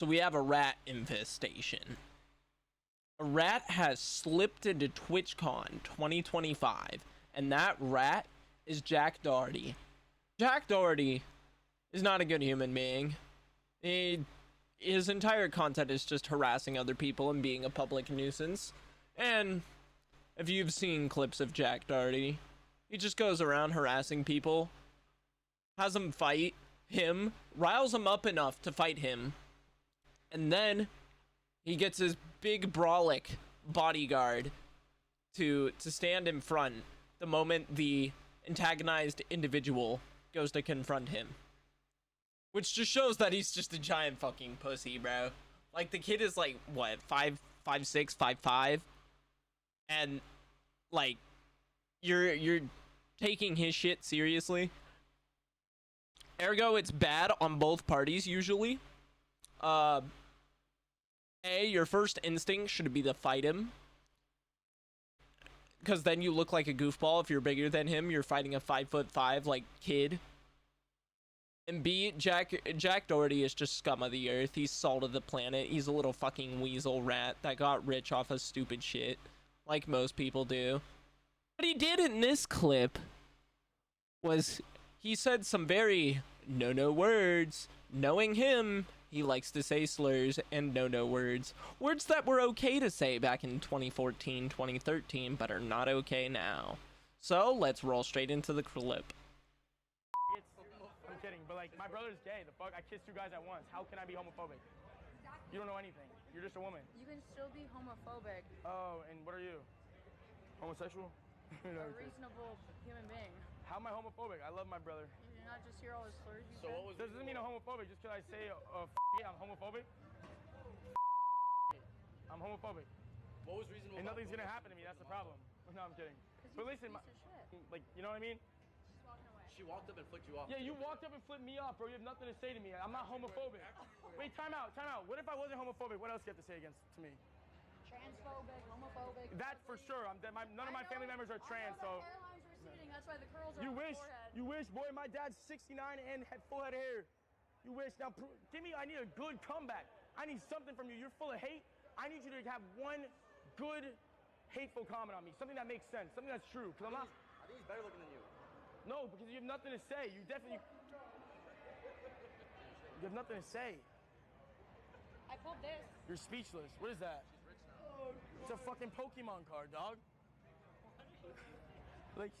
So we have a rat infestation. A rat has slipped into TwitchCon 2025, and that rat is Jack Doherty. Jack Doherty is not a good human being. His entire content is just harassing other people and being a public nuisance. And if you've seen clips of Jack Doherty, he just goes around harassing people, has them fight him, riles them up enough to fight him, and then he gets his big brolic bodyguard to stand in front the moment the antagonized individual goes to confront him. Which just shows that he's just a giant fucking pussy, bro. Like, the kid is like, what, 5'6", 5'5", and like, you're taking his shit seriously. Ergo, it's bad on both parties usually. Your first instinct should be to fight him, because then you look like a goofball. If you're bigger than him, you're fighting a 5'5" like kid. And B, Jack Doherty is just scum of the earth. He's salt of the planet. He's a little fucking weasel rat that got rich off of stupid shit, like most people do. What he did in this clip was he said some very no words. Knowing him, he likes to say slurs and no words. Words that were okay to say back in 2014, 2013, but are not okay now. So let's roll straight into the clip. I'm kidding, but like, my brother's gay. The fuck? I kissed two guys at once. How can I be homophobic? You don't know anything. You're just a woman. You can still be homophobic. Oh, and what are you? Homosexual? A reasonable human being. How am I homophobic? I love my brother. You not just hear all the slurs you So said? what was doesn't mean I'm homophobic just because I say I'm homophobic. I'm homophobic. What was reasonable? And nothing's gonna happen to me. That's the problem. No, I'm kidding. But listen, like, you know what I mean? Just walking away. She walked up and flicked you off. Yeah, you walked up and flipped me off, bro. You have nothing to say to me. I'm not homophobic. Wait, time out. What if I wasn't homophobic? What else do you have to say against to me? Transphobic, homophobic. That for sure. None of my family members are trans, so. Hairline's receding. That's why the curls are You on the wish, forehead. boy. My dad's 69 and had full head of hair. You wish. Now, give me. I need a good comeback. I need something from you. You're full of hate. I need you to have one good, hateful comment on me. Something that makes sense. Something that's true. Cause I'm not. I think he's better looking than you. No, because you have nothing to say. You definitely. You have nothing to say. I pulled this. You're speechless. What is that? It's a fucking Pokemon card, dog. Like,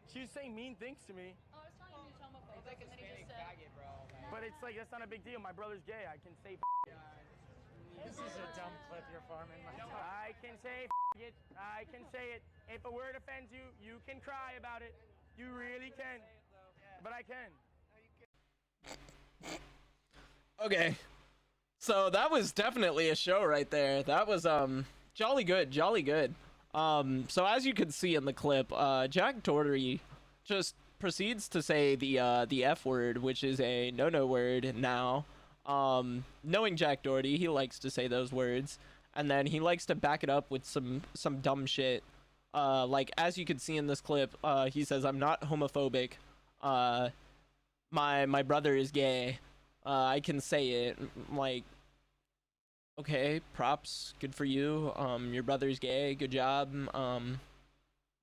she was saying mean things to me. Oh, it's not even homophobic. He's like a and then he Hispanic just said, faggot, bro. But it's like, that's not a big deal. My brother's gay. I can say This is a dumb clip you're farming. I can say it. I can say it. If a word offends you, you can cry about it. You really can. But I can. Okay, so that was definitely a show right there. That was jolly good. So as you can see in the clip, Jack Doherty just proceeds to say the F word, which is a no word now. Knowing Jack Doherty, he likes to say those words, and then he likes to back it up with some dumb shit. Like, as you can see in this clip, he says, "I'm not homophobic. My brother is gay. I can say it." Like, okay, props, good for you. Your brother's gay, good job.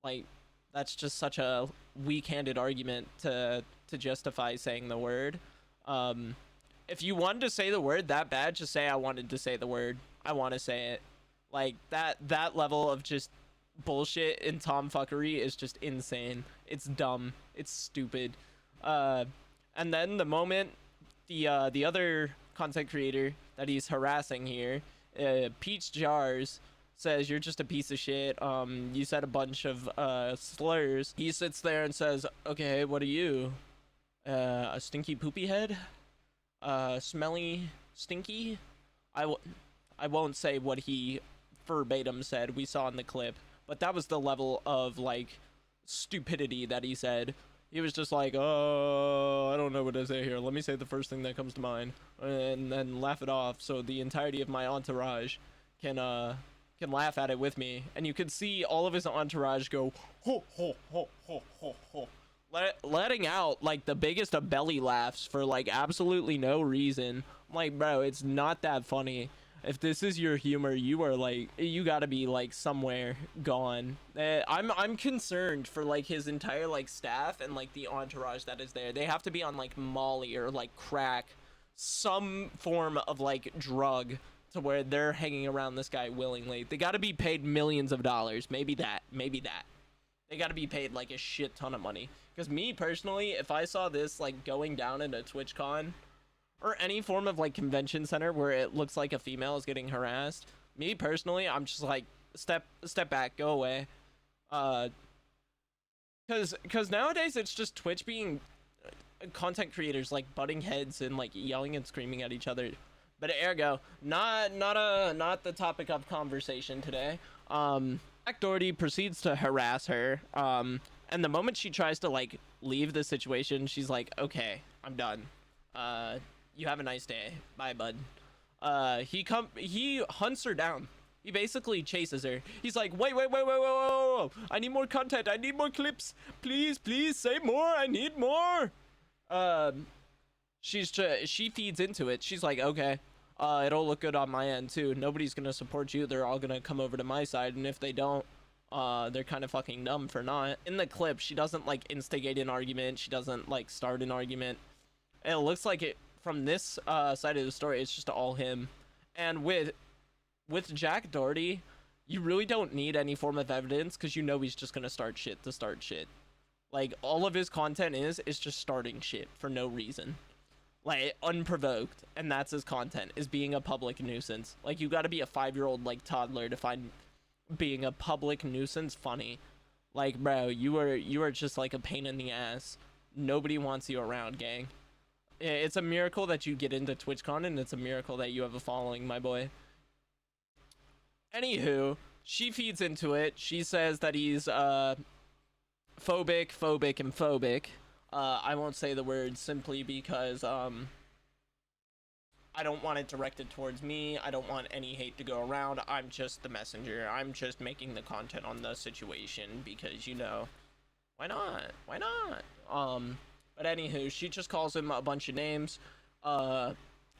Like, that's just such a weak-handed argument to justify saying the word. If you wanted to say the word that bad, just say, "I wanted to say the word. I want to say it." Like, that level of just bullshit and tomfuckery is just insane. It's dumb. It's stupid. And then the moment the other content creator that he's harassing here, Peach Jars, says, "You're just a piece of shit. You said a bunch of slurs." He sits there and says, "Okay, what are you? A stinky poopy head? Smelly stinky?" I won't say what he verbatim said. We saw in the clip, but that was the level of like stupidity that he said. He was just like, "Oh, I don't know what to say here. Let me say the first thing that comes to mind," and then laugh it off so the entirety of my entourage can laugh at it with me. And you could see all of his entourage go ho ho ho ho ho ho, letting out like the biggest of belly laughs for like absolutely no reason. I'm like, bro, it's not that funny. If this is your humor, you are like, you gotta be like somewhere gone. I'm concerned for like his entire like staff and like the entourage that is there. They have to be on like Molly or like crack, some form of like drug, to where they're hanging around this guy willingly. They gotta be paid millions of dollars. Maybe that. They gotta be paid like a shit ton of money. Because me personally, if I saw this like going down in a TwitchCon or any form of like convention center where it looks like a female is getting harassed, me personally, I'm just like, step back, go away. Cause nowadays it's just Twitch being content creators like butting heads and like yelling and screaming at each other. But ergo, not the topic of conversation today. Jack Doherty proceeds to harass her. And the moment she tries to like leave the situation, she's like, "Okay, I'm done. You have a nice day. Bye, bud." He hunts her down. He basically chases her. He's like, wait, I need more content. I need more clips. Please, say more. I need more. She feeds into it. She's like, okay, it'll look good on my end too. Nobody's gonna support you. They're all gonna come over to my side, and if they don't, they're kind of fucking dumb for not. In the clip, she doesn't like instigate an argument. She doesn't like start an argument. And it looks like it from this side of the story. It's just all him. And with Jack Doherty, you really don't need any form of evidence, because you know he's just gonna start shit to start shit. Like, all of his content is just starting shit for no reason. Like, unprovoked. And that's his content, is being a public nuisance. Like, you gotta be a 5-year-old, like, toddler to find being a public nuisance funny. Like, bro, you are just, like, a pain in the ass. Nobody wants you around, gang. It's a miracle that you get into TwitchCon, and it's a miracle that you have a following, my boy. Anywho, she feeds into it. She says that he's, phobic. I won't say the word simply because, I don't want it directed towards me. I don't want any hate to go around. I'm just the messenger. I'm just making the content on the situation because, you know, why not? But anywho, she just calls him a bunch of names.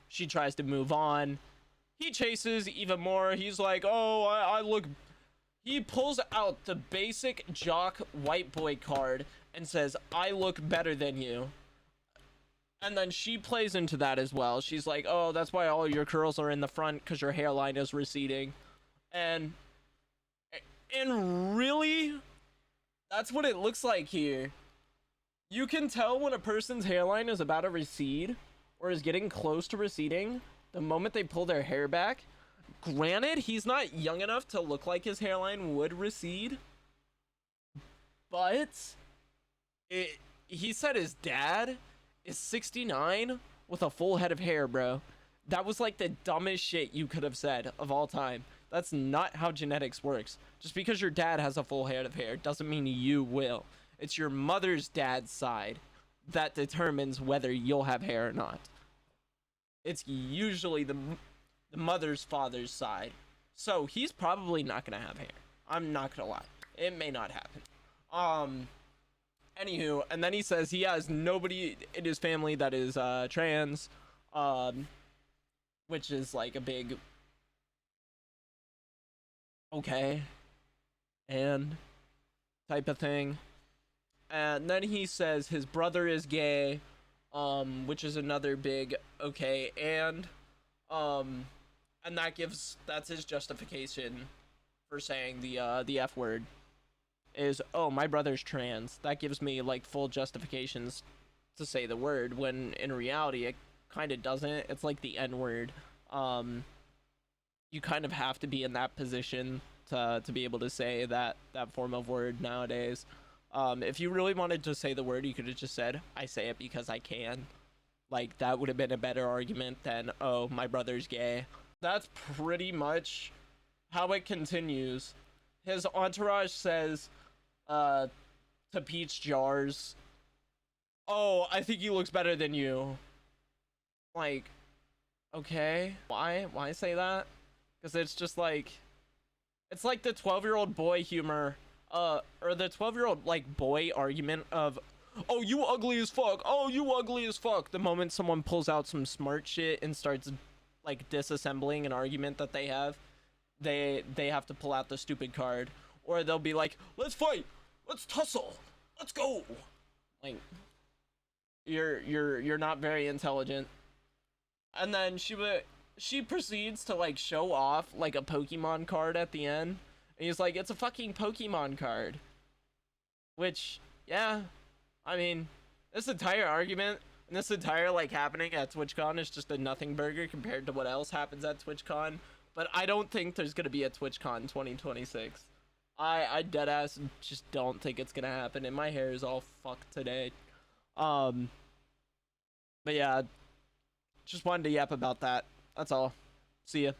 She tries to move on. He chases even more. He's like, oh, I look... He pulls out the basic jock white boy card and says, I look better than you. And then she plays into that as well. She's like, oh, that's why all your curls are in the front, because your hairline is receding. And really, that's what it looks like here. You can tell when a person's hairline is about to recede or is getting close to receding the moment they pull their hair back. Granted, he's not young enough to look like his hairline would recede, but he said his dad is 69 with a full head of hair, bro. That was like the dumbest shit you could have said of all time. That's not how genetics works. Just because your dad has a full head of hair doesn't mean you will. It's your mother's dad's side that determines whether you'll have hair or not. It's usually the mother's father's side. So he's probably not gonna have hair. I'm not gonna lie. It may not happen. Anywho, and then he says he has nobody in his family that is trans, which is like a big okay and type of thing. And then he says his brother is gay, which is another big okay and that's his justification for saying the F word is, oh, my brother's trans. That gives me like full justifications to say the word, when in reality it kind of doesn't. It's like the N word. You kind of have to be in that position to be able to say that form of word nowadays. If you really wanted to say the word, you could have just said, I say it because I can. Like, that would have been a better argument than, oh, my brother's gay. That's pretty much how it continues. His entourage says to Peach Jars, oh, I think he looks better than you. Like, okay, why say that? Because it's just like, it's like the 12-year-old boy humor, or the 12-year-old like boy argument of, oh, you ugly as fuck, oh, you ugly as fuck. The moment someone pulls out some smart shit and starts like disassembling an argument that they have, they have to pull out the stupid card, or they'll be like, let's fight, let's tussle, let's go. Like, you're not very intelligent. And then she proceeds to like show off like a Pokemon card at the end, and he's like, it's a fucking Pokemon card. Which, yeah, I mean, this entire argument and this entire like happening at TwitchCon is just a nothing burger compared to what else happens at TwitchCon. But I don't think there's gonna be a TwitchCon 2026. I deadass just don't think it's gonna happen, and my hair is all fucked today. But yeah, just wanted to yap about that. That's all. See ya.